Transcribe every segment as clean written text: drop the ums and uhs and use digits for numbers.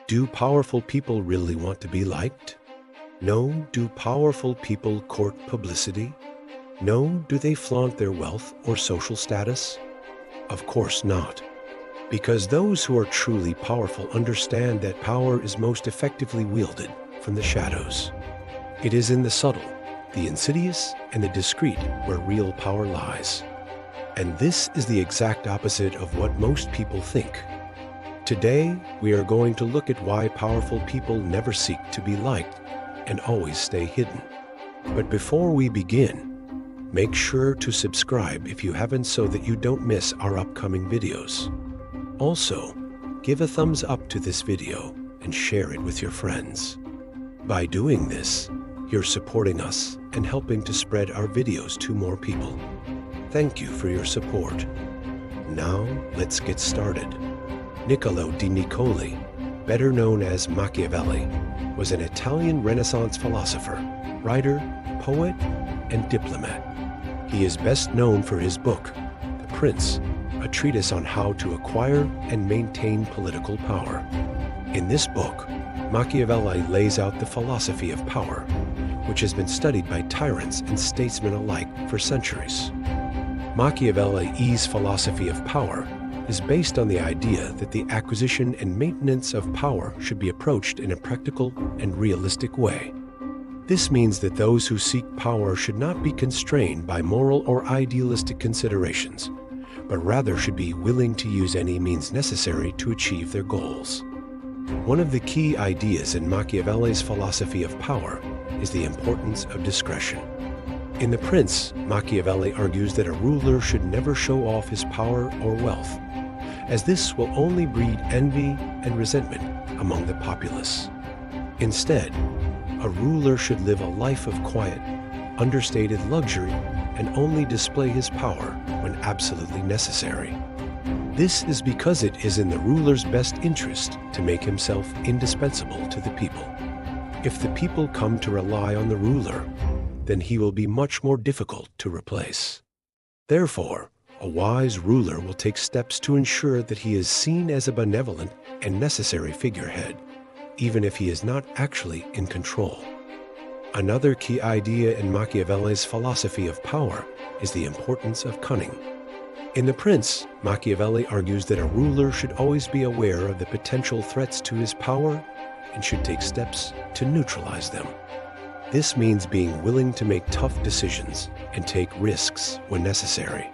Do powerful people really want to be liked? No. Do powerful people court publicity? No. Do they flaunt their wealth or social status? Of course not. Because those who are truly powerful understand that power is most effectively wielded from the shadows. It is in the subtle, the insidious, and the discreet where real power lies. And this is the exact opposite of what most people think. Today, we are going to look at why powerful people never seek to be liked and always stay hidden. But before we begin, make sure to subscribe if you haven't so that you don't miss our upcoming videos. Also, give a thumbs up to this video and share it with your friends. By doing this, you're supporting us and helping to spread our videos to more people. Thank you for your support. Now, let's get started. Niccolo di Niccoli, better known as Machiavelli, was an Italian Renaissance philosopher, writer, poet, and diplomat. He is best known for his book, The Prince, a treatise on how to acquire and maintain political power. In this book, Machiavelli lays out the philosophy of power, which has been studied by tyrants and statesmen alike for centuries. Machiavelli's philosophy of power is based on the idea that the acquisition and maintenance of power should be approached in a practical and realistic way. This means that those who seek power should not be constrained by moral or idealistic considerations, but rather should be willing to use any means necessary to achieve their goals. One of the key ideas in Machiavelli's philosophy of power is the importance of discretion. In The Prince, Machiavelli argues that a ruler should never show off his power or wealth, as this will only breed envy and resentment among the populace. Instead, a ruler should live a life of quiet, understated luxury and only display his power when absolutely necessary. This is because it is in the ruler's best interest to make himself indispensable to the people. If the people come to rely on the ruler, then he will be much more difficult to replace. Therefore, a wise ruler will take steps to ensure that he is seen as a benevolent and necessary figurehead, even if he is not actually in control. Another key idea in Machiavelli's philosophy of power is the importance of cunning. In The Prince, Machiavelli argues that a ruler should always be aware of the potential threats to his power and should take steps to neutralize them. This means being willing to make tough decisions and take risks when necessary.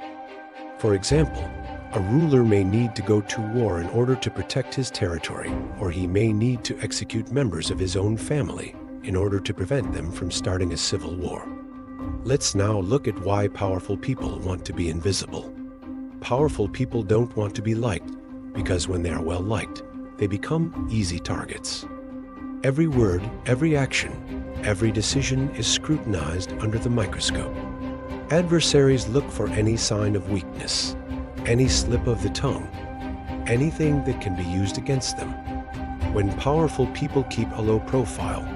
For example, a ruler may need to go to war in order to protect his territory, or he may need to execute members of his own family in order to prevent them from starting a civil war. Let's now look at why powerful people want to be invisible. Powerful people don't want to be liked because when they are well liked, they become easy targets. Every word, every action, every decision is scrutinized under the microscope. Adversaries look for any sign of weakness, any slip of the tongue, anything that can be used against them. When powerful people keep a low profile,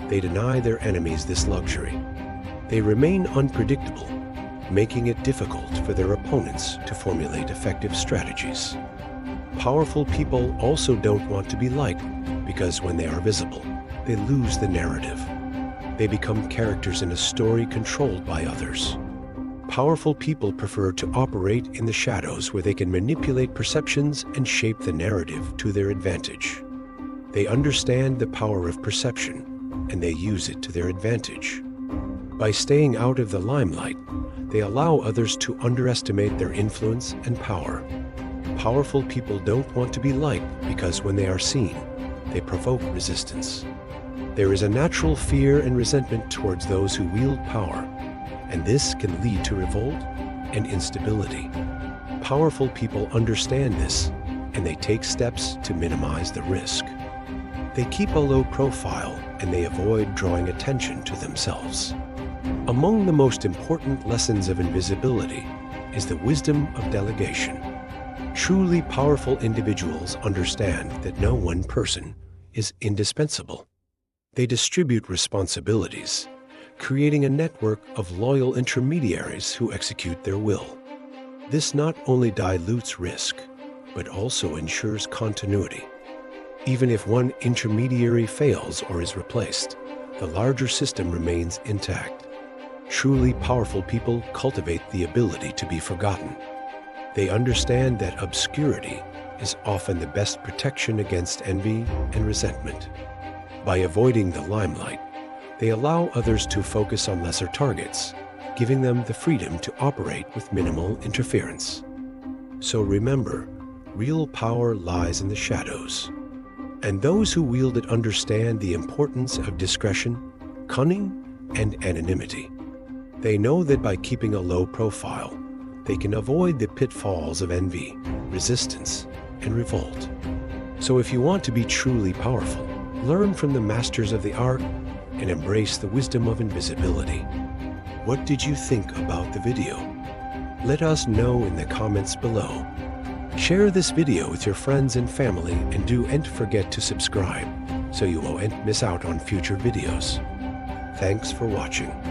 they deny their enemies this luxury. They remain unpredictable, making it difficult for their opponents to formulate effective strategies. Powerful people also don't want to be liked because when they are visible, they lose the narrative. They become characters in a story controlled by others. Powerful people prefer to operate in the shadows where they can manipulate perceptions and shape the narrative to their advantage. They understand the power of perception, and they use it to their advantage. By staying out of the limelight, they allow others to underestimate their influence and power. Powerful people don't want to be liked because when they are seen, they provoke resistance. There is a natural fear and resentment towards those who wield power, and this can lead to revolt and instability. Powerful people understand this, and they take steps to minimize the risk. They keep a low profile, and they avoid drawing attention to themselves. Among the most important lessons of invisibility is the wisdom of delegation. Truly powerful individuals understand that no one person is indispensable. They distribute responsibilities, creating a network of loyal intermediaries who execute their will. This not only dilutes risk, but also ensures continuity. Even if one intermediary fails or is replaced, the larger system remains intact. Truly powerful people cultivate the ability to be forgotten. They understand that obscurity is often the best protection against envy and resentment. By avoiding the limelight, they allow others to focus on lesser targets, giving them the freedom to operate with minimal interference. So remember, real power lies in the shadows, and those who wield it understand the importance of discretion, cunning, and anonymity. They know that by keeping a low profile, they can avoid the pitfalls of envy, resistance, and revolt. So if you want to be truly powerful, learn from the masters of the art and embrace the wisdom of invisibility. What did you think about the video? Let us know in the comments below. Share this video with your friends and family, and don't forget to subscribe so you won't miss out on future videos. Thanks for watching.